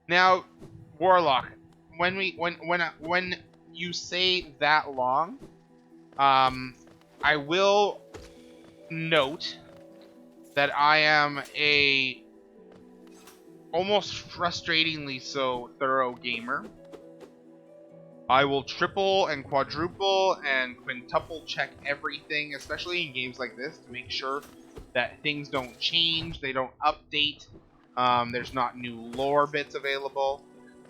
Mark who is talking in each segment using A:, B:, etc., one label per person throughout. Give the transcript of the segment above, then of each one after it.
A: Now, Warlock, when you say that long, I will note that I am a almost frustratingly so thorough gamer. I will triple and quadruple and quintuple check everything, especially in games like this, to make sure that things don't change, they don't update, there's not new lore bits available.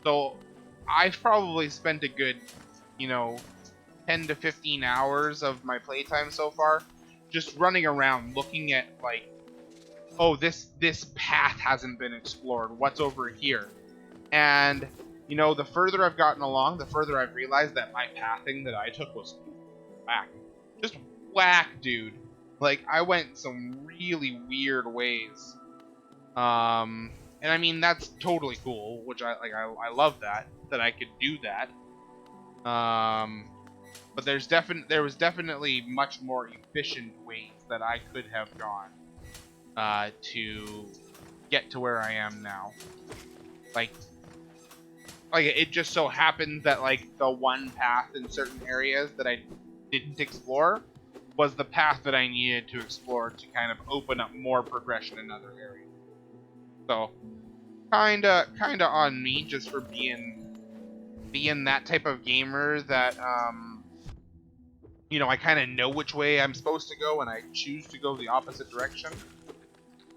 A: So I've probably spent a good, 10 to 15 hours of my playtime so far just running around looking at, like, oh, this path hasn't been explored, what's over here? And the further I've gotten along, the further I've realized that my pathing that I took was whack. Just whack, dude. Like, I went some really weird ways. And I mean, that's totally cool, which I love that I could do that. But there was definitely much more efficient ways that I could have gone to get to where I am now. Like it just so happens that, like, the one path in certain areas that I didn't explore was the path that I needed to explore to kind of open up more progression in other areas. So kinda on me, just for being that type of gamer that I kind of know which way I'm supposed to go and I choose to go the opposite direction.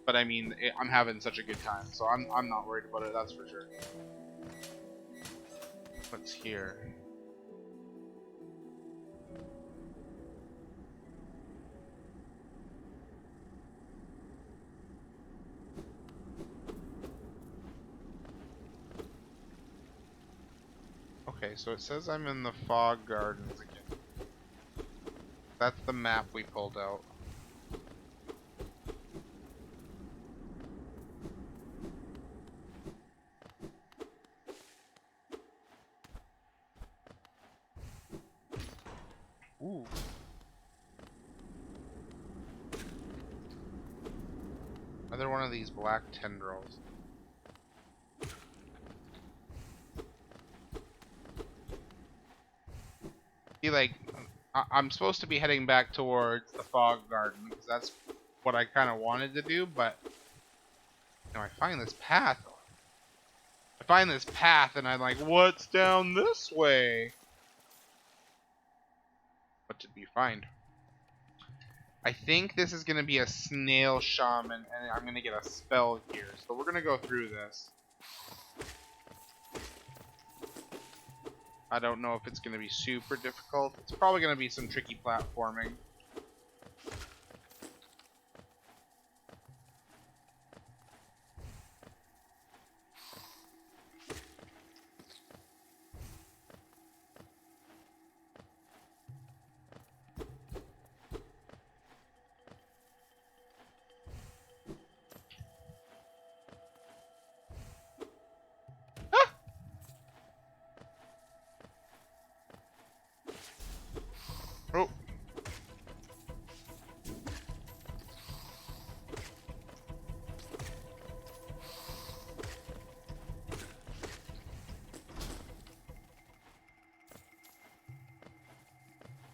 A: But I mean, I'm having such a good time, so I'm not worried about it, that's for sure. What's here? Okay, so it says I'm in the Fog Gardens again. That's the map we pulled out. Ooh. Another one of these black tendrils. See, like, I'm supposed to be heading back towards the Fog Garden, because that's what I kind of wanted to do, but I find this path. And I'm like, what's down this way? What did we find? I think this is going to be a snail shaman, and I'm going to get a spell here. So we're going to go through this. I don't know if it's going to be super difficult. It's probably going to be some tricky platforming. Oh.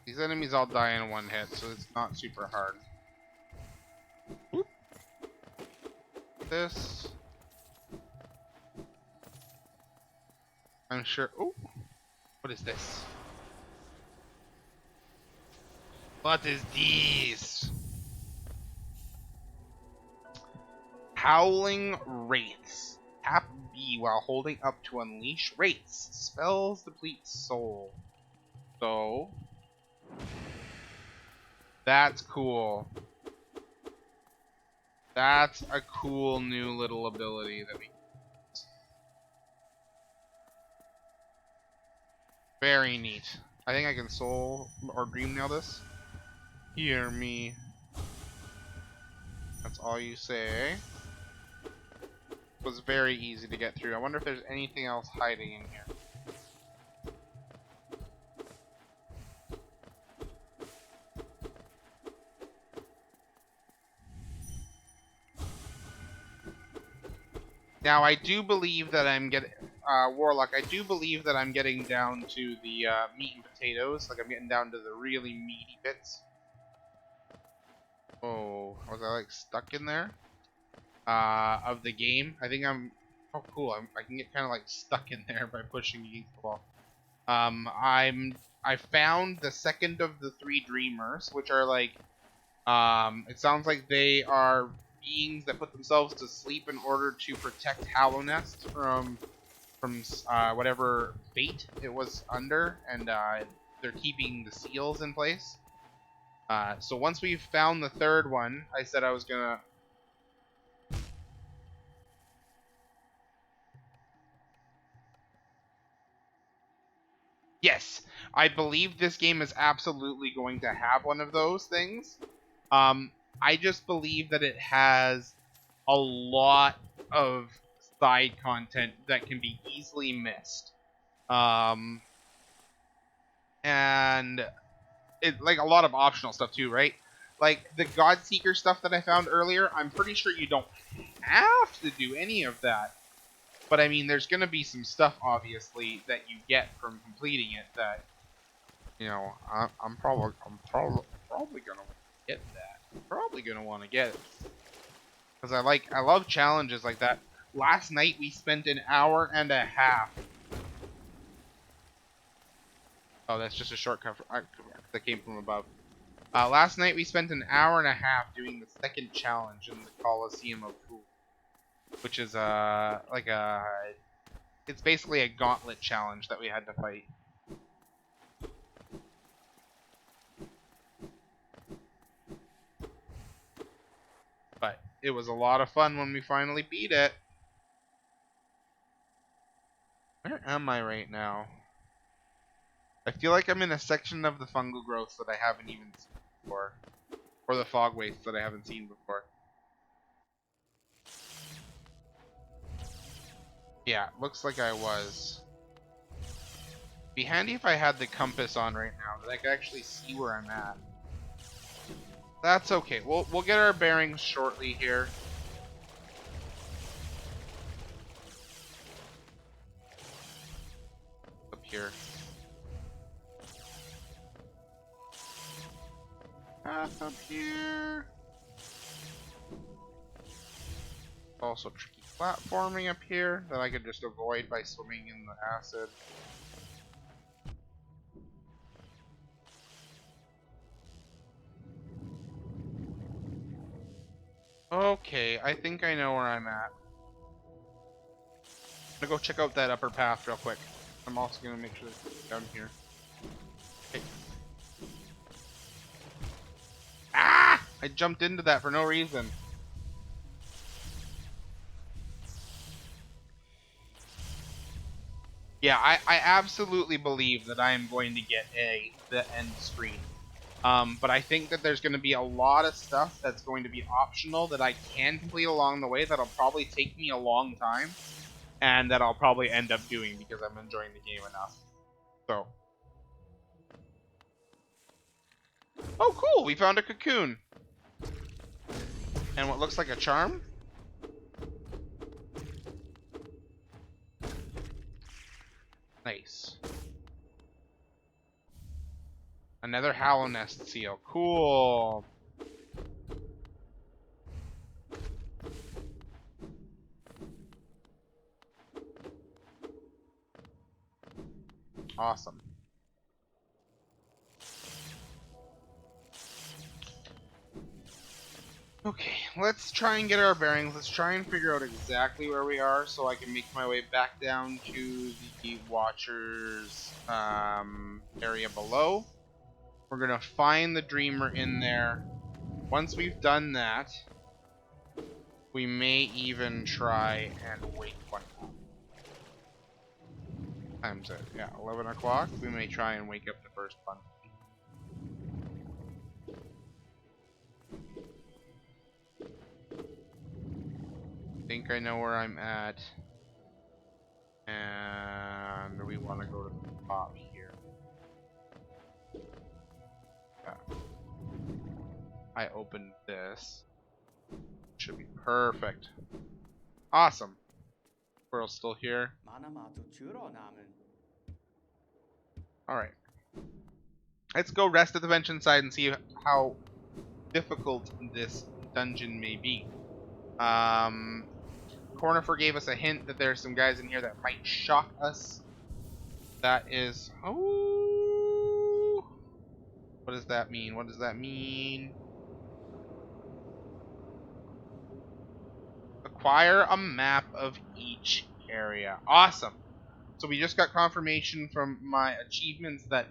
A: These enemies all die in one hit, so it's not super hard. Oop. This. I'm sure. Oh, what is this? What is this? Howling Wraiths. Tap B while holding up to unleash Wraiths. Spells deplete soul. So that's cool. That's a cool new little ability that we get. Very neat. I think I can soul or dream nail this. Hear me. That's all you say. It was very easy to get through. I wonder if there's anything else hiding in here. Now, I do believe that I'm getting... Warlock, I do believe that I'm getting down to the meat and potatoes. Like, I'm getting down to the really meaty bits. Oh, was I, like, stuck in there? Of the game. I think I'm... Oh, cool. I can get kind of, like, stuck in there by pushing against the wall. I found the second of the 3 dreamers, which are, like... it sounds like they are beings that put themselves to sleep in order to protect Hallownest from whatever fate it was under, and they're keeping the seals in place. So once we've found the 3rd one, I said I was gonna... Yes, I believe this game is absolutely going to have one of those things. I just believe that it has a lot of side content that can be easily missed. And it, like, a lot of optional stuff too, right? Like the Godseeker stuff that I found earlier, I'm pretty sure you don't have to do any of that. But I mean, there's gonna be some stuff obviously that you get from completing it that, you know, I'm probably gonna get that. Probably gonna want to get it because I love challenges like that. Last night we spent an hour and a half. Oh, that's just a shortcut that came from above. Last night we spent an hour and a half doing the 2nd challenge in the Coliseum of Fools, which is it's basically a gauntlet challenge that we had to fight. But it was a lot of fun when we finally beat it. Where am I right now? I feel like I'm in a section of the fungal growths that I haven't even seen before. Or the fog wastes that I haven't seen before. Yeah, looks like I was. Be handy if I had the compass on right now, that I could actually see where I'm at. That's okay. We'll get our bearings shortly here. Up here. Path up here. Also tricky platforming up here that I could just avoid by swimming in the acid. Okay, I think I know where I'm at. I'm gonna go check out that upper path real quick. I'm also gonna make sure it's down here. Okay. Ah! I jumped into that for no reason. Yeah, I absolutely believe that I am going to get the end screen. But I think that there's going to be a lot of stuff that's going to be optional that I can complete along the way that'll probably take me a long time, and that I'll probably end up doing because I'm enjoying the game enough. So. Oh, cool! We found a cocoon! And what looks like a charm? Nice. Another Hallownest seal. Cool! Awesome. Okay, let's try and get our bearings. Let's try and figure out exactly where we are so I can make my way back down to the Watchers area below. We're going to find the Dreamer in there. Once we've done that, we may even try and wake one up. Time's it. Yeah, 11 o'clock. We may try and wake up the first one. I think I know where I'm at. And we want to go to the top here. Yeah. I opened this. Should be perfect. Awesome. Squirrel's still here. Alright. Let's go rest at the bench inside and see how difficult this dungeon may be. Cornifer gave us a hint that there are some guys in here that might shock us. That is... Oh! What does that mean? What does that mean? Acquire a map of each area. Awesome. So we just got confirmation from my achievements that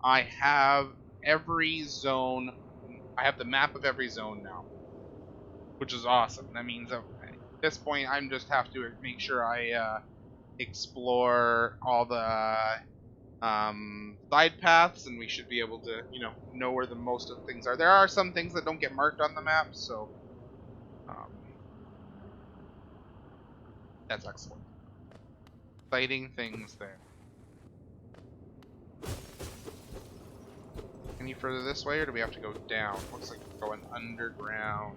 A: I have every zone. I have the map of every zone now, which is awesome. That means that at this point, I just have to make sure I explore all the side paths, and we should be able to, know where the most of the things are. There are some things that don't get marked on the map, so that's excellent. Exciting things there. Any further this way, or do we have to go down? Looks like we're going underground.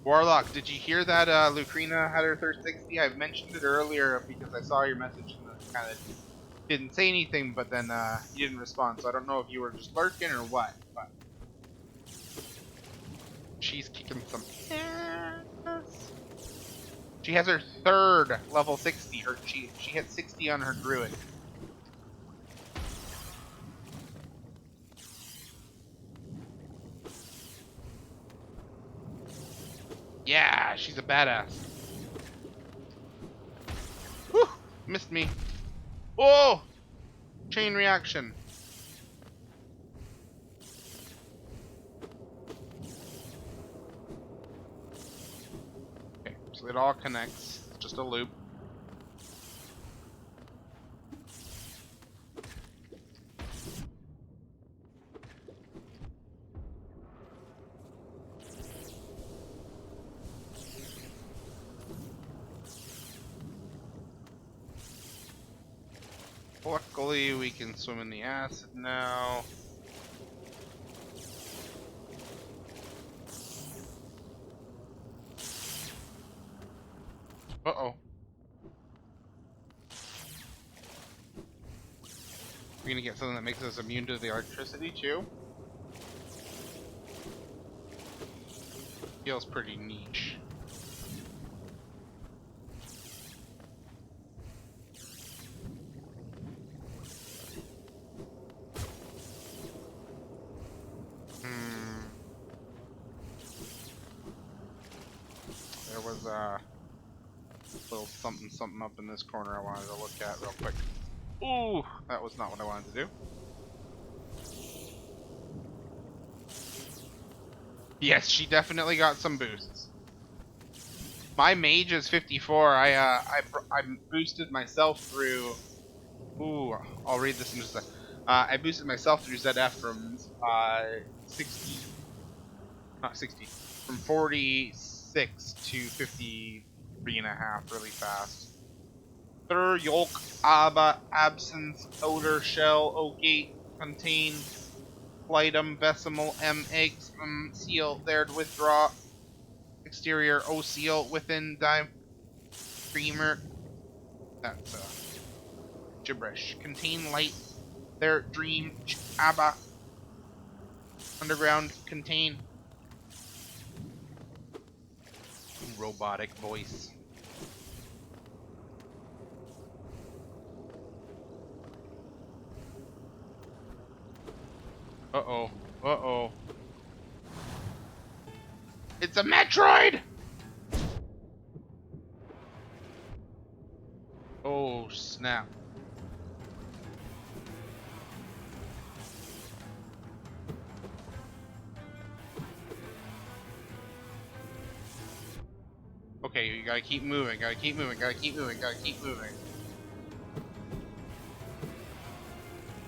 A: Warlock, did you hear that Lucrina had her third 60? I mentioned it earlier because I saw your message and it kind of didn't say anything, but then you didn't respond, so I don't know if you were just lurking or what, but she's kicking some ass. She has her third level 60. She hit 60 on her druid. Yeah, she's a badass. Whew, missed me. Oh! Chain reaction. Okay, so it all connects. It's just a loop. Luckily, we can swim in the acid now. Uh-oh. We're gonna get something that makes us immune to the electricity, too. Feels pretty niche. There was a little something up in this corner I wanted to look at real quick. Ooh, that was not what I wanted to do. Yes, she definitely got some boosts. My mage is 54. I boosted myself through. Ooh, I'll read this in just a sec. I boosted myself through ZF from 60, not 60, from 46 to 53 and a half really fast. Thur, yolk, abba, absence, odor, shell, ogate, contain, flightum, decimal, eggs, seal, there to withdraw, exterior, o seal, within, creamer, that's gibberish. Contain, light, there, dream, abba, underground, contain, robotic voice. Uh-oh. Uh-oh. It's a Metroid! Oh, snap. Okay, you gotta keep moving, gotta keep moving, gotta keep moving, gotta keep moving.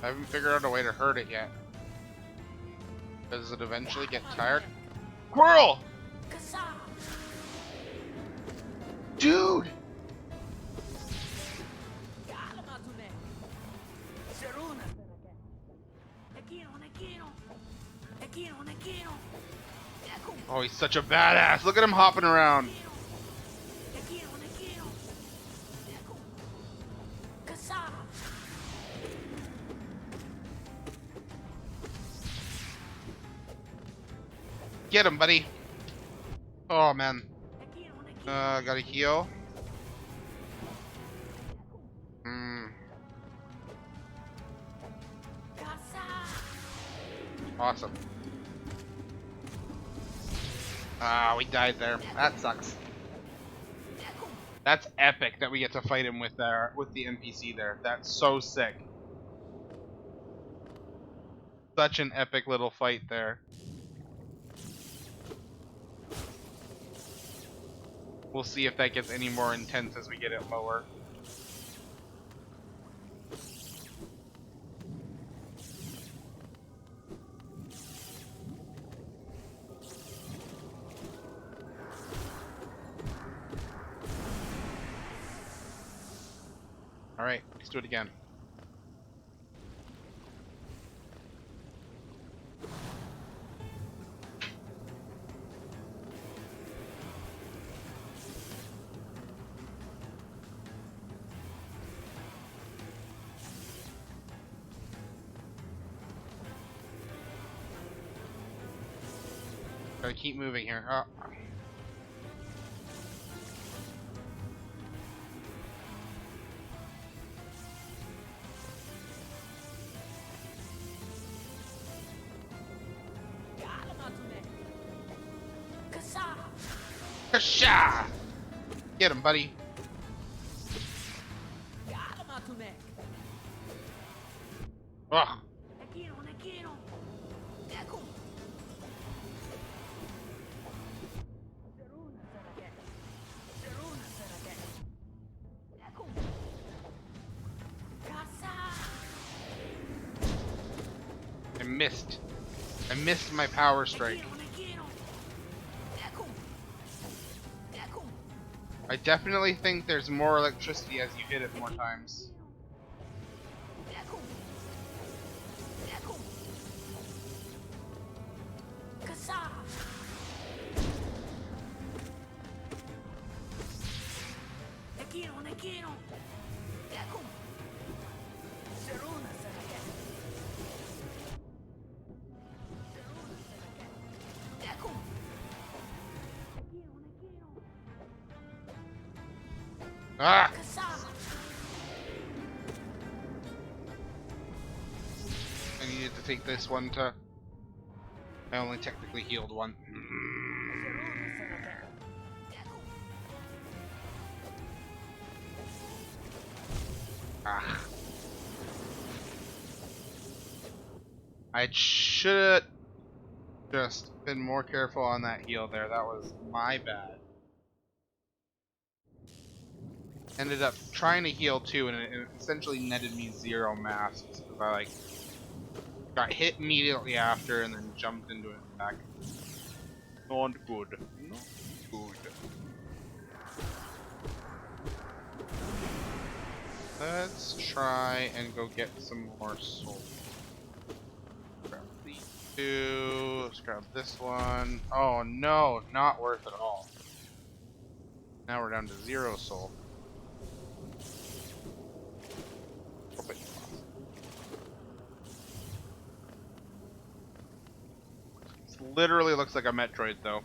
A: I haven't figured out a way to hurt it yet. Does it eventually get tired? Squirrel! Dude! Oh, he's such a badass. Look at him hopping around. Get him, buddy. Oh, man. Gotta heal. Awesome. Ah, we died there. That sucks. That's epic that we get to fight him with the NPC there. That's so sick. Such an epic little fight there. We'll see if that gets any more intense as we get it lower. Alright, let's do it again. Gotta keep moving here. Oh. Kasha! Get him, buddy. Ugh. I missed my power strike. I definitely think there's more electricity as you hit it more times. Ah! I needed to take this one to... I only technically healed one. Ah. I should just been more careful on that heal there. That was my bad. Ended up trying to heal too, and it essentially netted me 0 masks because I got hit immediately after and then jumped into an attack. Not good. Not good. Let's try and go get some more soul. Grab these 2. Let's grab this one. Oh no, not worth it at all. Now we're down to 0 soul. Literally looks like a Metroid, though.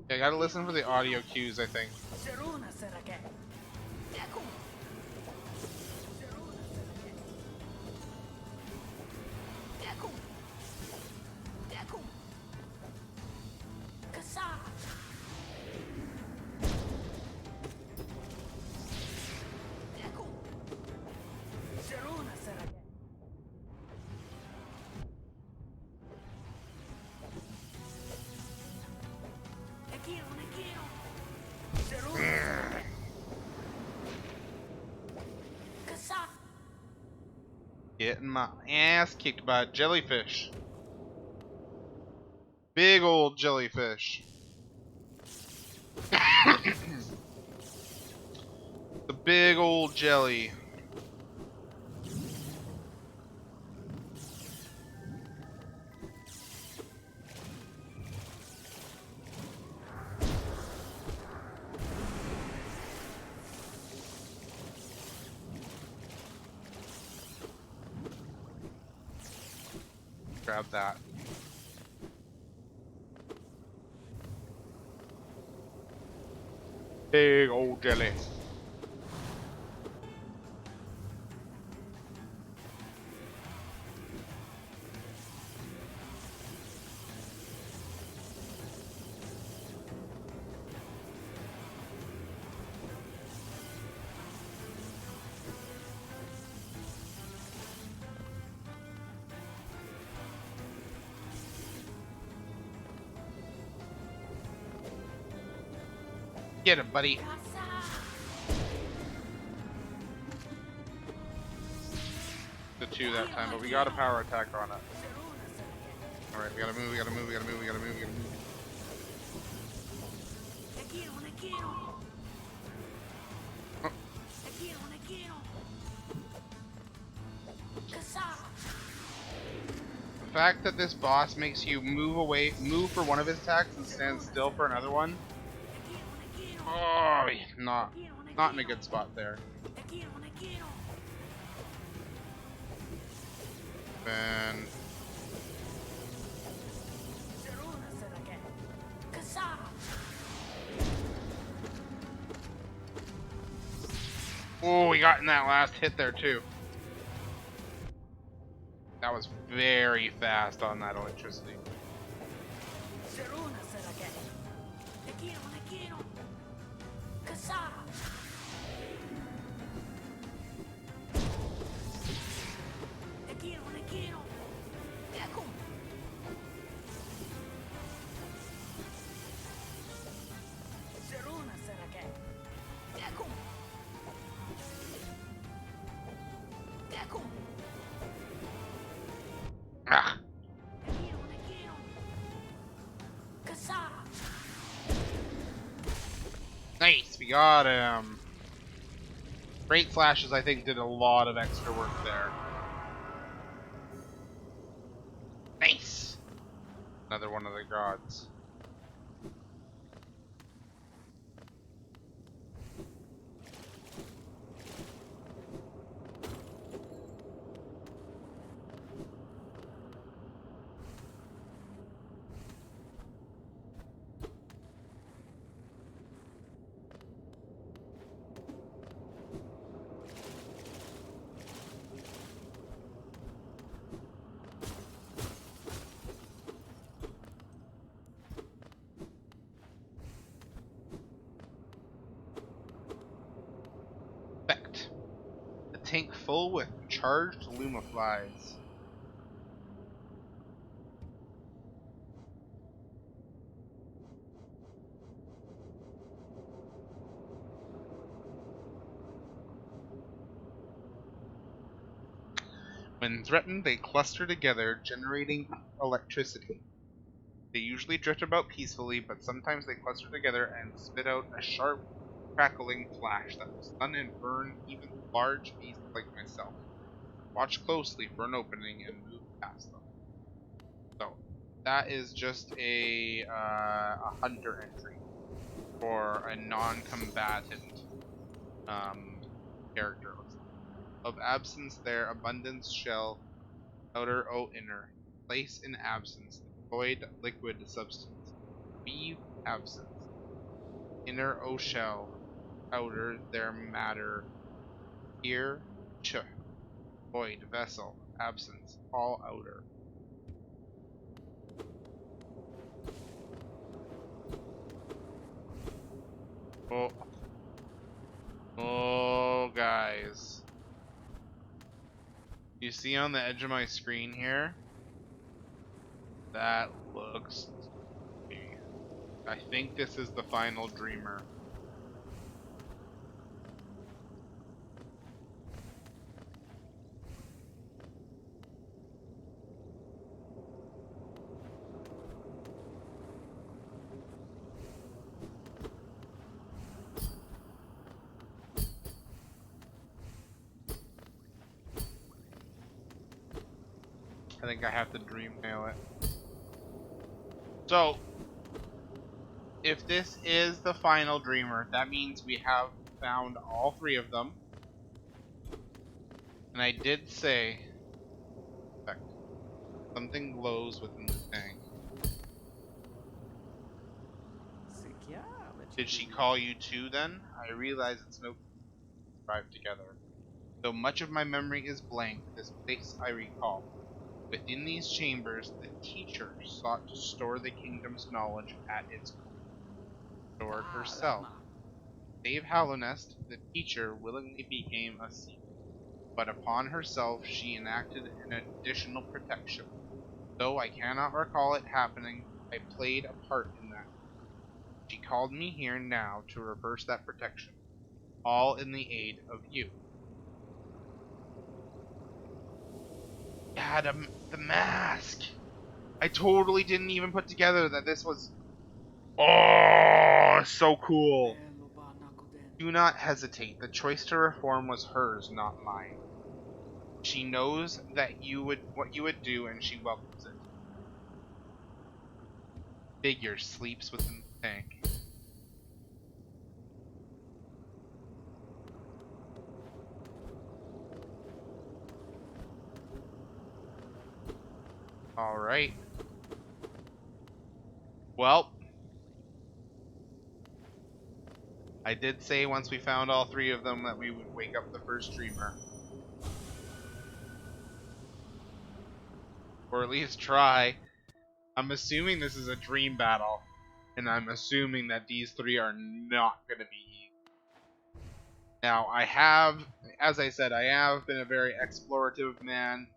A: Yeah, I gotta listen for the audio cues, I think. Getting my ass kicked by a jellyfish. Big old jellyfish. The big old jelly. Grab that. Big old jelly. Get him, buddy. The 2 that time, but we got a power attack on it. Alright, we gotta move, we gotta move, we gotta move, we gotta move, we gotta move. Oh. The fact that this boss makes you move for one of his attacks and stand still for another one. Oh, not in a good spot there. And oh, we got in that last hit there too. That was very fast on that electricity. Ah. Nice, we got him. Great flashes, I think, did a lot of extra work there. Nice. Another one of the gods. Tank full with charged Luma flies. When threatened, they cluster together, generating electricity. They usually drift about peacefully, but sometimes they cluster together and spit out a sharp, crackling flash that will stun and burn even large beasts like myself. Watch closely for an opening and move past them. So, that is just a hunter entry for a non-combatant character. Of absence there, abundance shell, outer o inner. Place in absence, void liquid substance. Weave absence. Inner o shell, outer their matter. Here, ch. Void vessel, absence, all outer. Oh. Oh, guys. You see on the edge of my screen here? That looks... I think this is the final Dreamer. I think I have to dream mail it. So, if this is the final dreamer, that means we have found all three of them. And I did say something glows within the tank. Did she call you too then? I realize it's no drive together. Though much of my memory is blank, this place I recall. Within these chambers, the teacher sought to store the kingdom's knowledge at its core. Stored herself. Save Hallownest, the teacher willingly became a seer. But upon herself she enacted an additional protection. Though I cannot recall it happening, I played a part in that. She called me here now to reverse that protection, all in the aid of you. Yeah, the mask! I totally didn't even put together that this was... Oh, so cool! Do not hesitate. The choice to reform was hers, not mine. She knows that what you would do, and she welcomes it. Figure sleeps within the tank. Alright. Well, I did say once we found all three of them that we would wake up the first dreamer. Or at least try. I'm assuming this is a dream battle. And I'm assuming that these three are not going to be easy. Now, I have, as I said, I have been a very explorative man.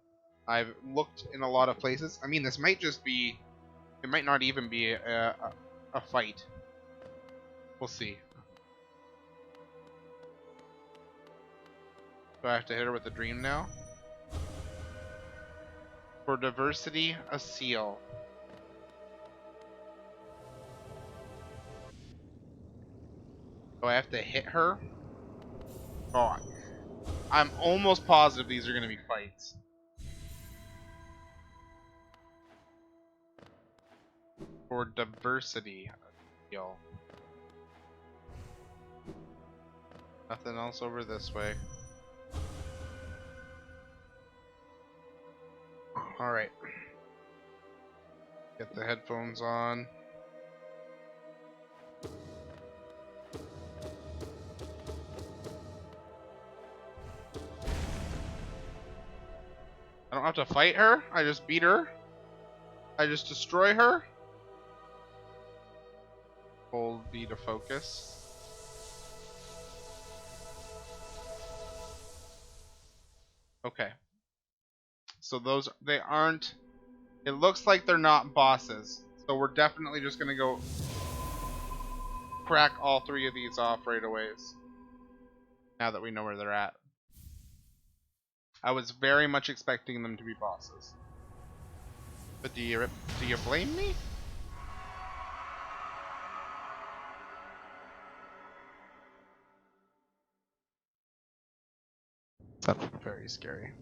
A: I've looked in a lot of places. I mean, this might just be... It might not even be a fight. We'll see. Do I have to hit her with a dream now? For diversity, a seal. Do I have to hit her? Oh, I'm almost positive these are going to be fights. For diversity, a seal. Nothing else over this way. Alright. Get the headphones on. I don't have to fight her. I just beat her. I just destroy her. Hold B to focus. Okay. So those, they aren't, it looks like they're not bosses. So we're definitely just gonna go crack all three of these off right away. Now that we know where they're at. I was very much expecting them to be bosses. But do you blame me? That's very scary.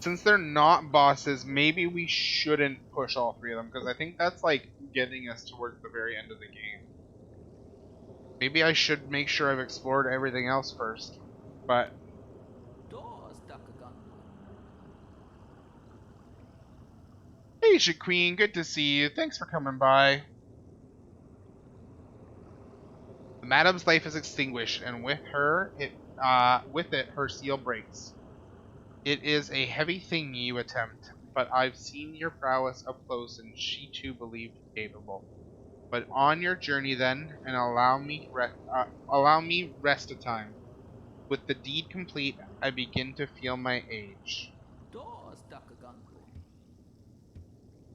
A: Since they're not bosses, maybe we shouldn't push all three of them, because I think that's like getting us towards the very end of the game. Maybe I should make sure I've explored everything else first. But hey, Shaqueen, good to see you. Thanks for coming by. The madam's life is extinguished, and with it, her seal breaks. It is a heavy thing you attempt, but I've seen your prowess up close, and she too believed you capable. But on your journey then, and allow me rest a time. With the deed complete, I begin to feel my age.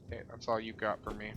A: Okay, that's all you got for me.